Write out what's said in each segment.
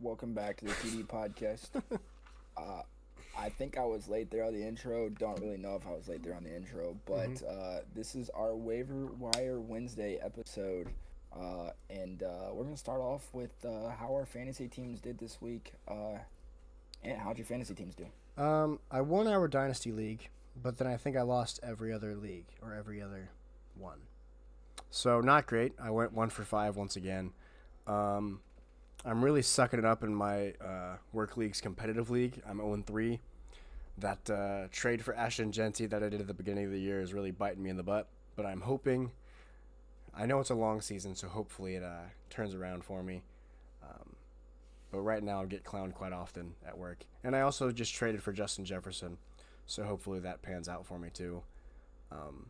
Welcome back to the TD podcast. Uh, I think I was late there on the intro. Don't really know if I was late there on the intro, hmm but this is our Waiver Wire Wednesday episode. And we're going to start off with how our fantasy teams did this week. And how'd your fantasy teams do? I won our dynasty league, but then I think I lost every other league or every other one. So not great. I went 1 for 5 once again. Um, I'm really sucking it up in my work league's competitive league. I'm 0-3. That trade for Ashton Genty that I did at the beginning of the year is really biting me in the butt. But I'm hoping. I know it's a long season, so hopefully it turns around for me. Um, but right now I get clowned quite often at work. And I also just traded for Justin Jefferson, so hopefully that pans out for me too. Um,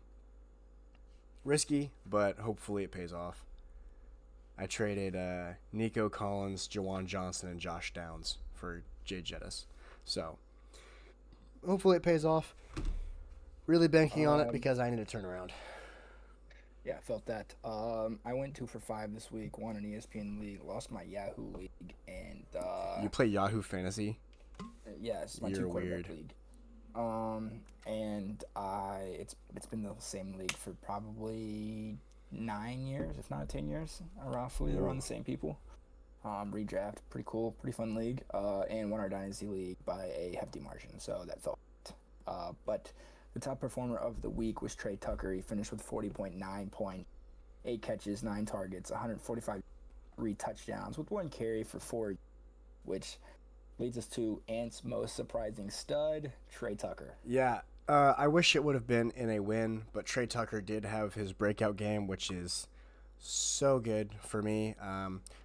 Risky, but hopefully it pays off. I traded Nico Collins, Jawan Johnson, and Josh Downs for Jay Jettis. So hopefully it pays off. Really banking on it Um, because I need to turn around. yeah, I felt that. I went 2 for 5 this week. Won an ESPN league. Lost my Yahoo league, and You play Yahoo Fantasy? yeah, it's my two You're quarterback weird. league. And it's been the same league for probably 9 years, if not 10 years, roughly Ooh. around the same people. Redraft, pretty cool, pretty fun league. And won our dynasty league by a hefty margin, so that felt. But the top performer of the week was Trey Tucker. He finished with 40.9 points, 8 catches, 9 targets, 145 touchdowns with 1 carry for 4, which leads us to Ant's most surprising stud, Trey Tucker. Yeah, I wish it would have been in a win, but Trey Tucker did have his breakout game, which is so good for me.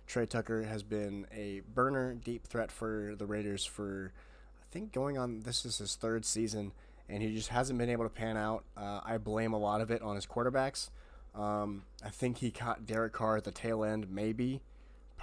Trey Tucker has been a burner deep threat for the Raiders for, I think, going on, this is his third season, and he just hasn't been able to pan out. I blame a lot of it on his quarterbacks. I think he caught Derek Carr at the tail end, maybe.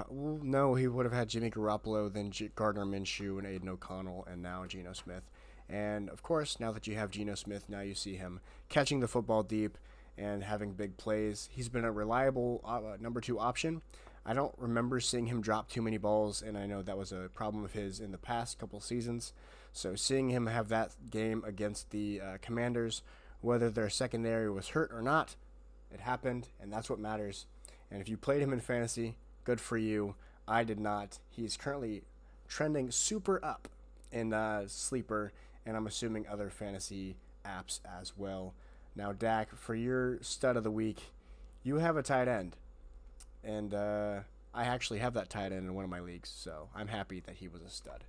Well, no, he would have had Jimmy Garoppolo, then Gardner Minshew and Aiden O'Connell, and now Geno Smith. And of course, now that you have Geno Smith, now you see him catching the football deep and having big plays. He's been a reliable number two option. I don't remember seeing him drop too many balls, and I know that was a problem of his in the past couple seasons. So seeing him have that game against the Commanders, whether their secondary was hurt or not, it happened, and that's what matters. And if you played him in fantasy, good for you. I did not. He's currently trending super up in Sleeper, and I'm assuming other fantasy apps as well. Now, Dak, for your stud of the week, you have a tight end, and I actually have that tight end in one of my leagues, so I'm happy that he was a stud.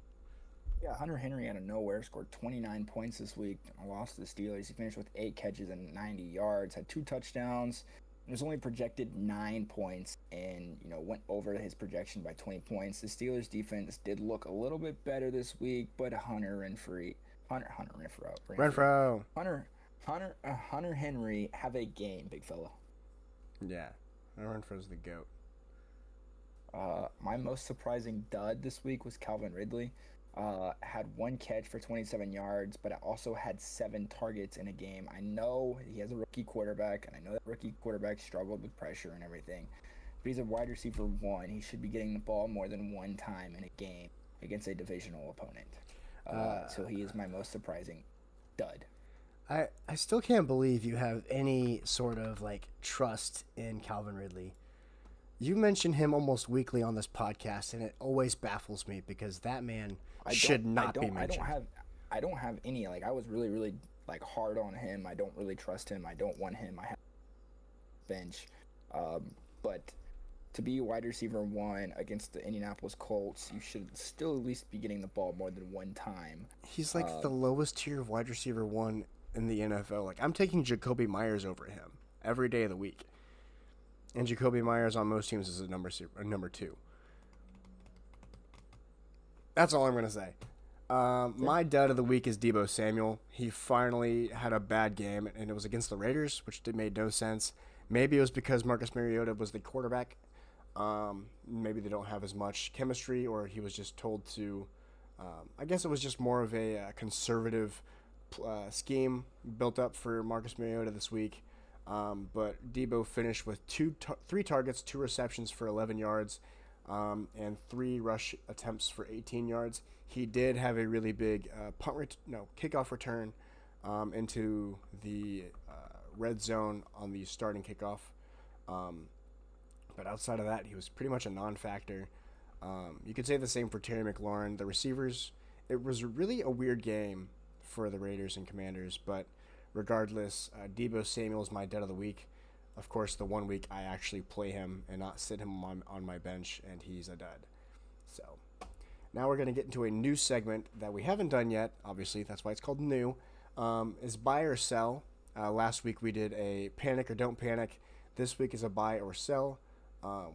Yeah, Hunter Henry out of nowhere scored 29 points this week. Lost to the Steelers. He finished with 8 catches and 90 yards, had 2 touchdowns. It was only projected 9 points, and went over his projection by 20 points. The Steelers defense did look a little bit better this week, but Hunter Renfro. Hunter Hunter Henry have a game, big fella. Yeah, Renfro's the GOAT. My most surprising dud this week was Calvin Ridley. Had 1 catch for 27 yards, but also had 7 targets in a game. I know he has a rookie quarterback, and I know that rookie quarterback struggled with pressure and everything. But he's a wide receiver one. He should be getting the ball more than one time in a game against a divisional opponent. Uh, So he is my most surprising dud. I still can't believe you have any sort of like trust in Calvin Ridley. You mention him almost weekly on this podcast, and it always baffles me because that man I don't, should I not be don't, I don't mentioned. have, I don't have any. Like I was really, really like hard on him. I don't really trust him. I don't want him. I have bench, but to be wide receiver one against the Indianapolis Colts, you should still at least be getting the ball more than one time. He's like the Um, lowest tier of wide receiver one in the NFL. Like I'm taking Jacoby Myers over him every day of the week, and Jacoby Myers on most teams is a number two. That's all I'm gonna say. sure. My dud of the week is Debo Samuel. He finally had a bad game, and it was against the Raiders, which made no sense. Maybe it was because Marcus Mariota was the quarterback. Maybe they don't have as much chemistry, or he was just told to. I guess it was just more of a conservative scheme built up for Marcus Mariota this week. But Debo finished with three targets, 2 receptions for 11 yards. and 3 rush attempts for 18 yards. He did have a really big kickoff return into the red zone on the starting kickoff. Um, but outside of that, he was pretty much a non-factor. You could say the same for Terry McLaurin. The receivers, it was really a weird game for the Raiders and Commanders, but regardless, Deebo Samuel's my dead of the week. Of course, the 1 week I actually play him and not sit him on my bench, and he's a dud. So now we're going to get into a new segment that we haven't done yet. Obviously, that's why it's called new. Is buy or sell. Last week we did a panic or don't panic. This week is a buy or sell.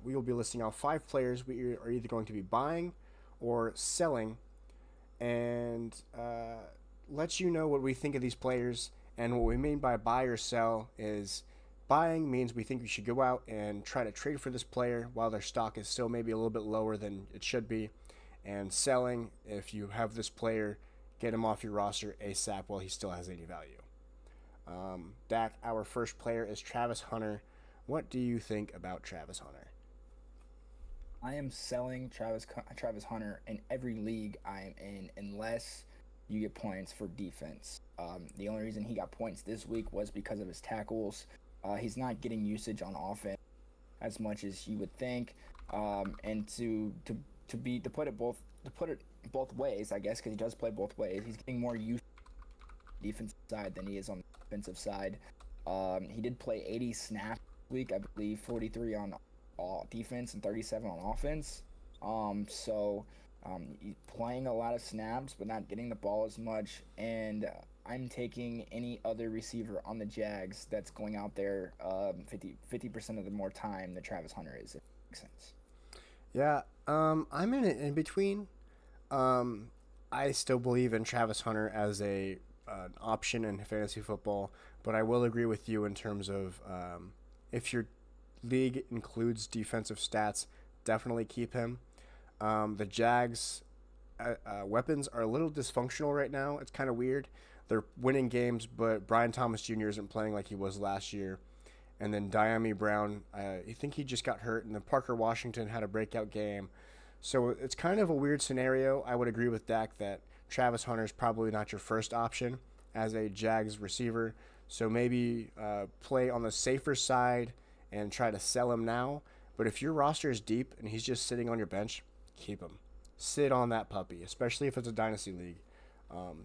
We will be listing out 5 players we are either going to be buying or selling, and let you know what we think of these players. And what we mean by buy or sell is buying means we think we should go out and try to trade for this player while their stock is still maybe a little bit lower than it should be. And selling, if you have this player, get him off your roster ASAP while he still has any value. Dak, our first player is Travis Hunter. What do you think about Travis Hunter? I am selling Travis Hunter in every league I'm in unless you get points for defense. The only reason he got points this week was because of his tackles. He's not getting usage on offense as much as you would think, and to put it both ways, I guess, because he does play both ways. He's getting more use on the defensive side than he is on the offensive side. He did play 80 snaps this week, I believe, 43 on defense and 37 on offense. He's playing a lot of snaps, but not getting the ball as much. And I'm taking any other receiver on the Jags that's going out there 50% of the more time that Travis Hunter is. If that makes sense. Yeah, I'm in between. I still believe in Travis Hunter as an option in fantasy football, but I will agree with you in terms of if your league includes defensive stats, definitely keep him. The Jags' weapons are a little dysfunctional right now. It's kind of weird. They're winning games, but Brian Thomas Jr. isn't playing like he was last year. And then Diami Brown, I think he just got hurt, and then Parker Washington had a breakout game. So it's kind of a weird scenario. I would agree with Dak that Travis Hunter is probably not your first option as a Jags receiver. So maybe play on the safer side and try to sell him now. But if your roster is deep and he's just sitting on your bench, keep him. Sit on that puppy, especially if it's a dynasty league.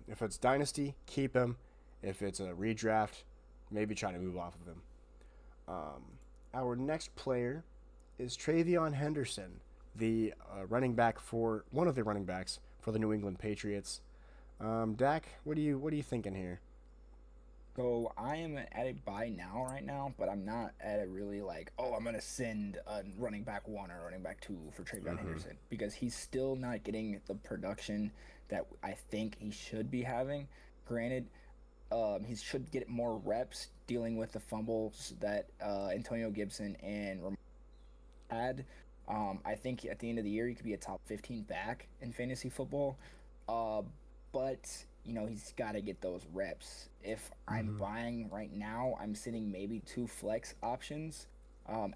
If it's dynasty, keep him. If it's a redraft, maybe try to move off of him. Our next player is Travion Henderson, the running back for one of the running backs for the New England Patriots. Dak, what are you thinking here? So I am at a buy now right now, but I'm not at a really I'm going to send a running back 1 or running back 2 for Travion Henderson, because he's still not getting the production that I think he should be having. Granted, he should get more reps dealing with the fumbles that Antonio Gibson and Ramon had. I think at the end of the year he could be a top 15 back in fantasy football. But he's got to get those reps. If I'm buying right now, I'm sitting maybe 2 flex options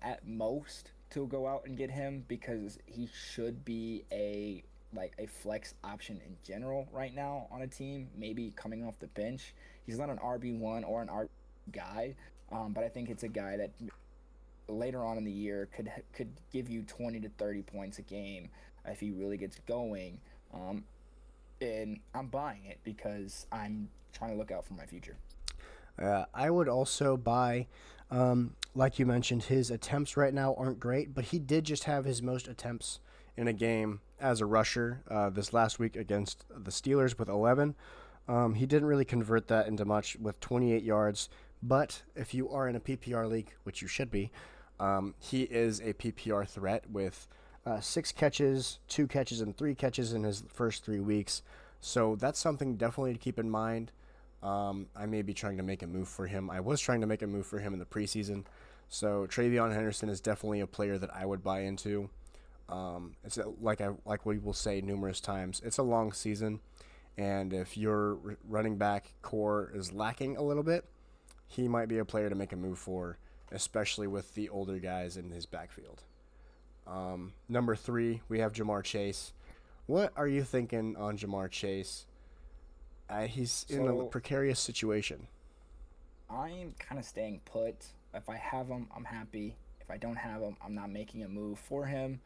at most to go out and get him, because he should be a flex option in general right now on a team, maybe coming off the bench. He's not an RB1 or an RB guy, but I think it's a guy that later on in the year could give you 20 to 30 points a game if he really gets going. And I'm buying it because I'm trying to look out for my future. I would also buy, like you mentioned, his attempts right now aren't great, but he did just have his most attempts in a game as a rusher this last week against the Steelers with 11. He didn't really convert that into much with 28 yards, but if you are in a PPR league, which you should be, he is a PPR threat with 6 catches, 2 catches, and 3 catches in his first 3 weeks. So that's something definitely to keep in mind. I may be trying to make a move for him. I was trying to make a move for him in the preseason. So Travion Henderson is definitely a player that I would buy into. It's like we will say numerous times, it's a long season, and if your running back core is lacking a little bit, he might be a player to make a move for, especially with the older guys in his backfield. Number 3, we have Jamar Chase. What are you thinking on Jamar Chase? He's in a So precarious situation. I'm kind of staying put. If I have him, I'm happy. If I don't have him, I'm not making a move for him.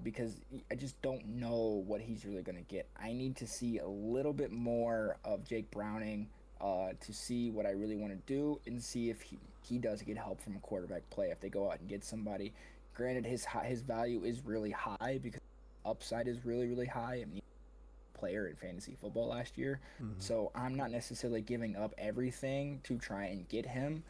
Because I just don't know what he's really gonna get. I need to see a little bit more of Jake Browning, to see what I really want to do and see if he does get help from a quarterback play. If they go out and get somebody, granted his value is really high because upside is really high. I mean, player in fantasy football last year. Mm-hmm. So I'm not necessarily giving up everything to try and get him,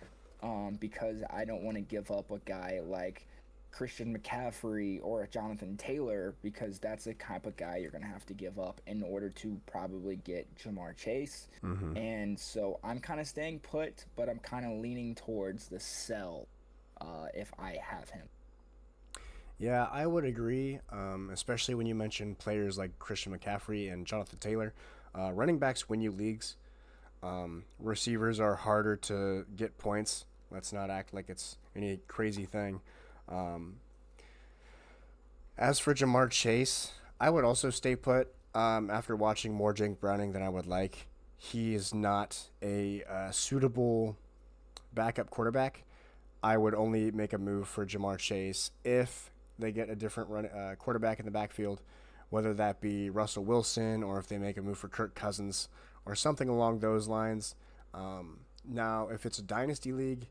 because I don't want to give up a guy like Christian McCaffrey or a Jonathan Taylor, because that's the type of guy you're going to have to give up in order to probably get Jamar Chase. Mm-hmm. And so I'm kind of staying put, but I'm kind of leaning towards the sell, if I have him. Yeah, I would agree, especially when you mention players like Christian McCaffrey and Jonathan Taylor. Running backs win you leagues. Receivers are harder to get points. Let's not act like it's any crazy thing. Um, as for Jamar Chase, I would also stay put after watching more Jake Browning than I would like. He is not a suitable backup quarterback. I would only make a move for Jamar Chase if they get a different quarterback in the backfield, whether that be Russell Wilson or if they make a move for Kirk Cousins or something along those lines. Now, if it's a dynasty league,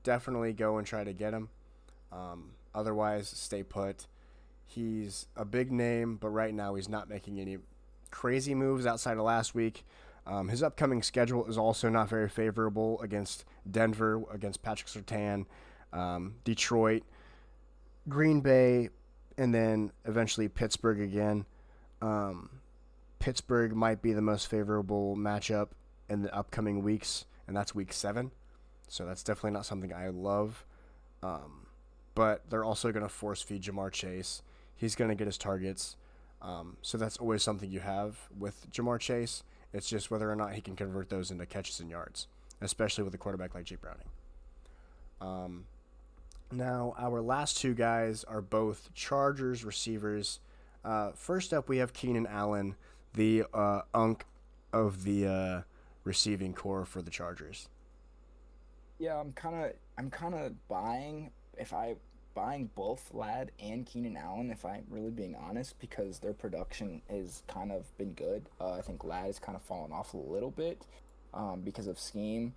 definitely go and try to get him. Otherwise, stay put. He's a big name, but right now he's not making any crazy moves outside of last week. His upcoming schedule is also not very favorable against Denver, against Patrick Surtain, Detroit, Green Bay, and then eventually Pittsburgh again. Um, Pittsburgh might be the most favorable matchup in the upcoming weeks, and that's week 7. So that's definitely not something I love. But they're also going to force feed Jamar Chase. He's going to get his targets. So that's always something you have with Jamar Chase. It's just whether or not he can convert those into catches and yards, especially with a quarterback like Jake Browning. Now, our last 2 guys are both Chargers receivers. First up, we have Keenan Allen, the unk of the receiving core for the Chargers. Yeah, I'm kind of buying both Lad and Keenan Allen, if I'm really being honest, because their production has kind of been good. I think Lad has kind of fallen off a little bit, because of scheme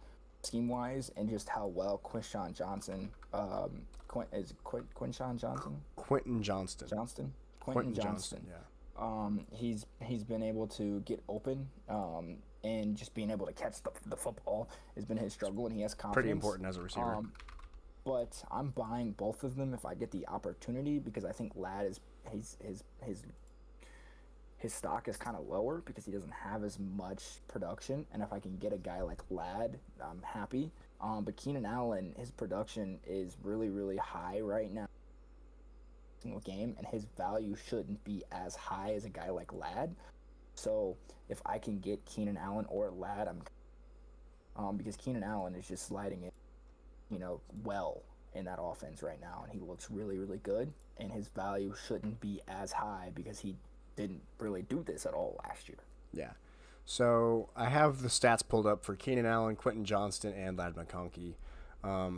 wise, and just how well Quinshawn Johnson, Quinshawn Johnson, Quentin Johnston. Johnston, Quentin Quentin Johnston, Johnston. yeah. He's been able to get open, and just being able to catch the football has been his struggle, and he has confidence. Pretty important as a receiver. But I'm buying both of them if I get the opportunity, because I think Lad is his stock is kind of lower because he doesn't have as much production, and if I can get a guy like Lad, I'm happy. But Keenan Allen, his production is really high right now, single game, and his value shouldn't be as high as a guy like Lad. So if I can get Keenan Allen or Lad, because Keenan Allen is just sliding it, well in that offense right now, and he looks really good, and his value shouldn't be as high because he didn't really do this at all last year. Yeah. So I have the stats pulled up for Keenan Allen, Quentin Johnston, and Lad McConkey.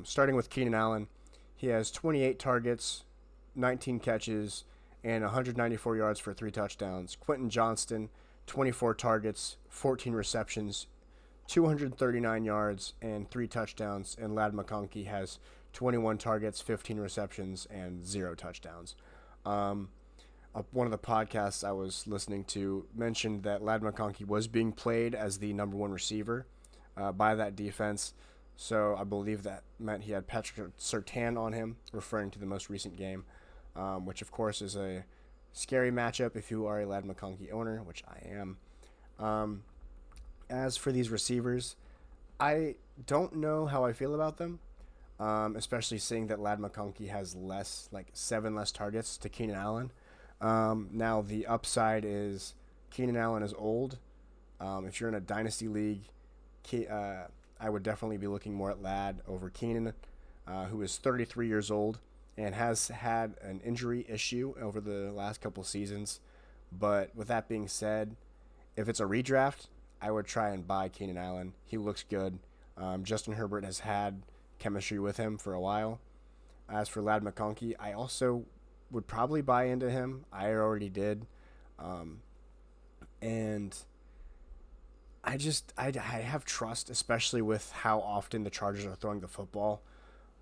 Starting with Keenan Allen, he has 28 targets, 19 catches, and 194 yards for 3 touchdowns. Quentin Johnston, 24 targets, 14 receptions, 239 yards, and 3 touchdowns. And Lad McConkey has 21 targets, 15 receptions, and 0 touchdowns. One of the podcasts I was listening to mentioned that Lad McConkey was being played as the number 1 receiver by that defense. So I believe that meant he had Patrick Surtain on him, referring to the most recent game, which of course is a scary matchup if you are a Lad McConkey owner, which I am. As for these receivers, I don't know how I feel about them, especially seeing that Lad McConkey has 7 less targets to Keenan Allen. Now, the upside is Keenan Allen is old. If you're in a dynasty league, I would definitely be looking more at Lad over Keenan, who is 33 years old and has had an injury issue over the last couple seasons. But with that being said, if it's a redraft, I would try and buy Keenan Allen. He looks good. Justin Herbert has had chemistry with him for a while. As for Lad McConkey, I also would probably buy into him. I already did. And I have trust, especially with how often the Chargers are throwing the football,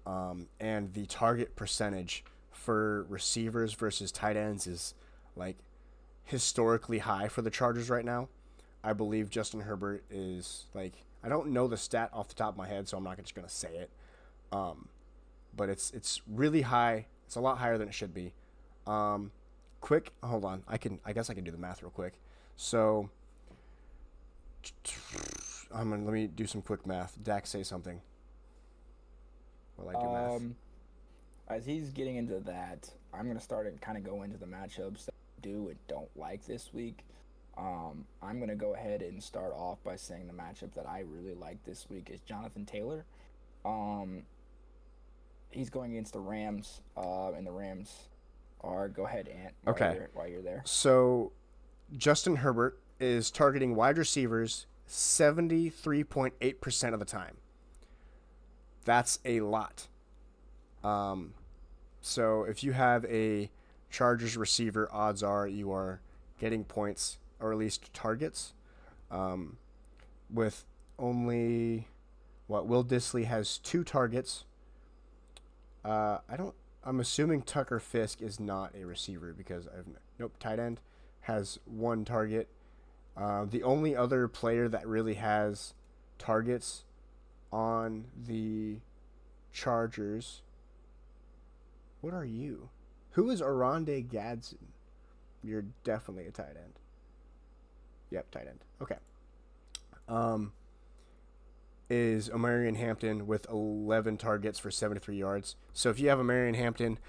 and the target percentage for receivers versus tight ends is like historically high for the Chargers right now. I believe Justin Herbert is like, I don't know the stat off the top of my head, so I'm not just gonna say it. But it's really high. It's a lot higher than it should be. Quick, hold on. I guess I can do the math real quick. So let me do some quick math. Dak, say something while I do math. As he's getting into that, I'm going to start and kind of go into the matchups that I do and don't like this week. I'm going to go ahead and start off by saying the matchup that I really like this week is Jonathan Taylor. He's going against the Rams, and the Rams are, go ahead, Ant, while you're there. So Justin Herbert is targeting wide receivers 73.8% of the time. That's a lot. So if you have a Chargers receiver, odds are you are getting points or at least targets. With only Will Dissly has 2 targets. I'm assuming Tucker Fisk is not a receiver because tight end has 1 target. The only other player that really has targets on the Chargers. What are you? Who is Oronde Gadsden? You're definitely a tight end. Yep, tight end. Okay. Is Omarion Hampton with 11 targets for 73 yards. So if you have Omarion Hampton,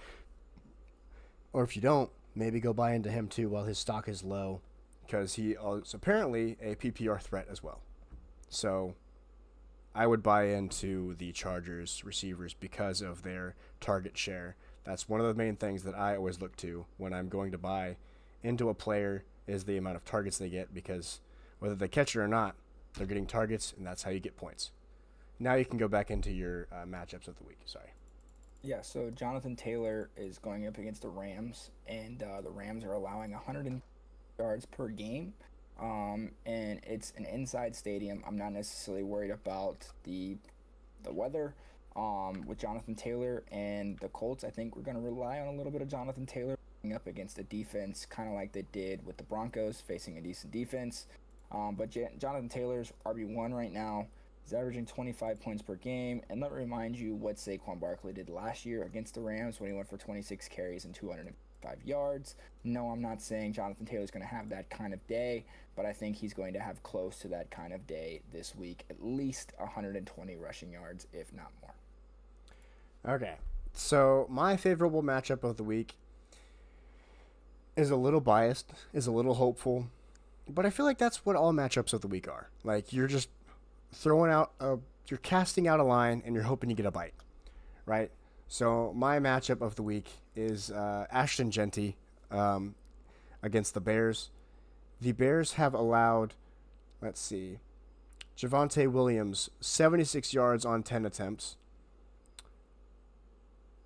or if you don't, maybe go buy into him too while his stock is low, because he is apparently a PPR threat as well. So I would buy into the Chargers receivers because of their target share. That's one of the main things that I always look to when I'm going to buy into a player is the amount of targets they get, because whether they catch it or not, they're getting targets, and that's how you get points. Now you can go back into your matchups of the week. Sorry. Yeah, so Jonathan Taylor is going up against the Rams, and the Rams are allowing 100 yards per game, and it's an inside stadium. I'm not necessarily worried about the weather. With Jonathan Taylor and the Colts, I think we're going to rely on a little bit of Jonathan Taylor up against a defense, kind of like they did with the Broncos, facing a decent defense. But Jonathan Taylor's RB1 right now. He's averaging 25 points per game. And let me remind you what Saquon Barkley did last year against the Rams when he went for 26 carries and 205 yards. No, I'm not saying Jonathan Taylor's going to have that kind of day, but I think he's going to have close to that kind of day this week, at least 120 rushing yards, if not more. Okay. So my favorable matchup of the week is a little biased, is a little hopeful, but I feel like that's what all matchups of the week are. Like, you're just you're casting out a line and you're hoping you get a bite, right? So my matchup of the week is Ashton Genty against the Bears. The Bears have allowed, Javonte Williams 76 yards on 10 attempts.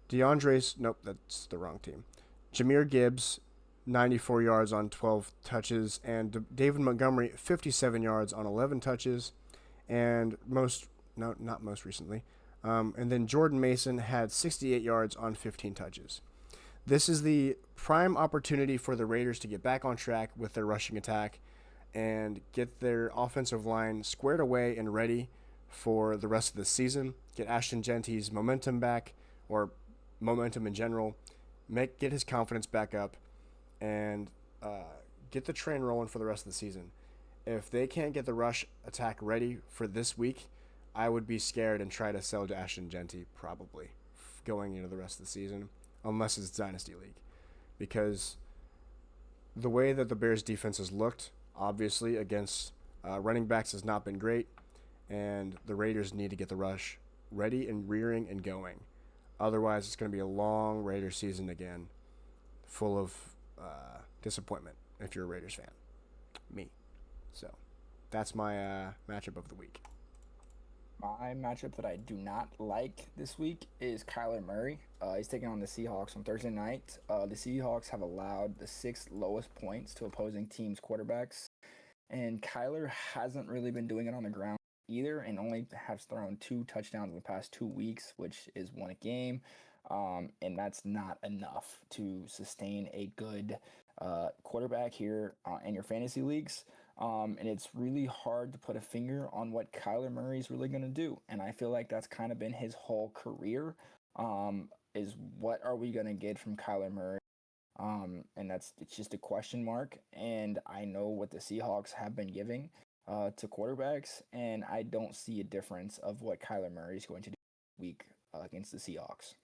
That's the wrong team. Jahmyr Gibbs 94 yards on 12 touches, and David Montgomery 57 yards on 11 touches, and not most recently. And then Jordan Mason had 68 yards on 15 touches. This is the prime opportunity for the Raiders to get back on track with their rushing attack and get their offensive line squared away and ready for the rest of the season. Get Ashton Genty's momentum back, or momentum in general. Get his confidence back up, and get the train rolling for the rest of the season. If they can't get the rush attack ready for this week, I would be scared and try to sell to Ashton Genty probably going into the rest of the season, unless it's Dynasty League. Because the way that the Bears defense has looked, obviously, against running backs has not been great, and the Raiders need to get the rush ready and rearing and going. Otherwise, it's going to be a long Raiders season again, full of disappointment if you're a Raiders fan. Me. So that's my matchup of the week. My matchup that I do not like this week is Kyler Murray. He's taking on the Seahawks on Thursday night. The Seahawks have allowed the sixth lowest points to opposing teams' quarterbacks, and Kyler hasn't really been doing it on the ground either, and only has thrown 2 touchdowns in the past 2 weeks, which is one a game. And that's not enough to sustain a good quarterback here in your fantasy leagues. And it's really hard to put a finger on what Kyler Murray is really going to do. And I feel like that's kind of been his whole career. Is what are we going to get from Kyler Murray? And it's just a question mark. And I know what the Seahawks have been giving to quarterbacks, and I don't see a difference of what Kyler Murray is going to do this week against the Seahawks.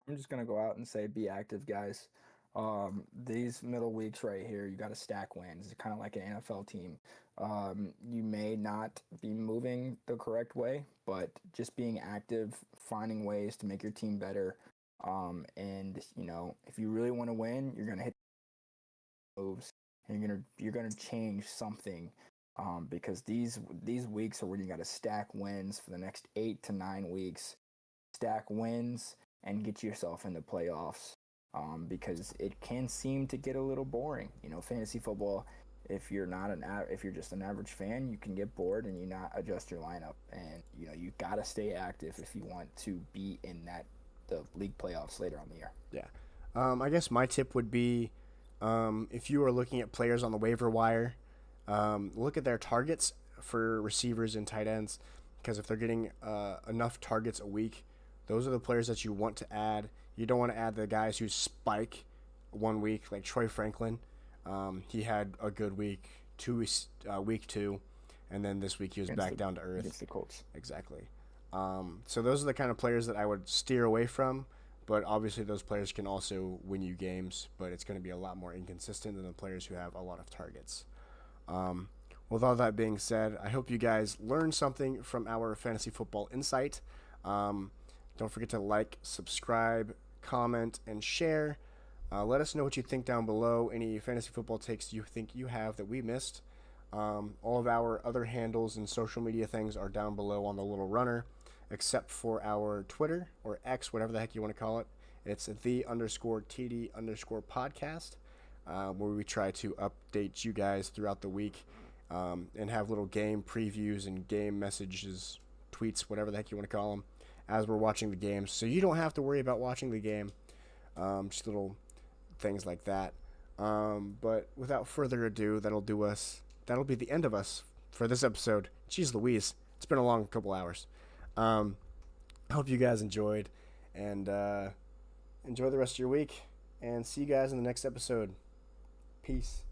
I'm just gonna go out and say be active, guys. These middle weeks right here, you got to stack wins. It's kind of like an NFL team. You may not be moving the correct way, but just being active, finding ways to make your team better. And if you really want to win, you're gonna hit moves, and you're gonna change something. Because these weeks are when you got to stack wins for the next 8 to 9 weeks, stack wins and get yourself in the playoffs. Because it can seem to get a little boring. Fantasy football. If you're just an average fan, you can get bored and you not adjust your lineup. And you gotta stay active if you want to be in the league playoffs later on the year. Yeah. I guess my tip would be if you are looking at players on the waiver wire, look at their targets for receivers and tight ends, because if they're getting enough targets a week, those are the players that you want to add. You don't want to add the guys who spike one week, like Troy Franklin. He had a good week, week 2, and then this week he was back down to earth. Against the Colts. Exactly. So those are the kind of players that I would steer away from. But obviously those players can also win you games, but it's going to be a lot more inconsistent than the players who have a lot of targets. With all that being said, I hope you guys learned something from our fantasy football insight. Don't forget to like, subscribe, comment, and share. Let us know what you think down below. Any fantasy football takes you think you have that we missed. All of our other handles and social media things are down below on the little runner, except for our Twitter or X, whatever the heck you want to call it. It's the_TD_podcast. where we try to update you guys throughout the week and have little game previews and game messages, tweets, whatever the heck you want to call them, as we're watching the games. So you don't have to worry about watching the game, just little things like that. But without further ado, that'll be the end of us for this episode. Jeez Louise, it's been a long couple hours. I hope you guys enjoyed, and enjoy the rest of your week, and see you guys in the next episode. Peace.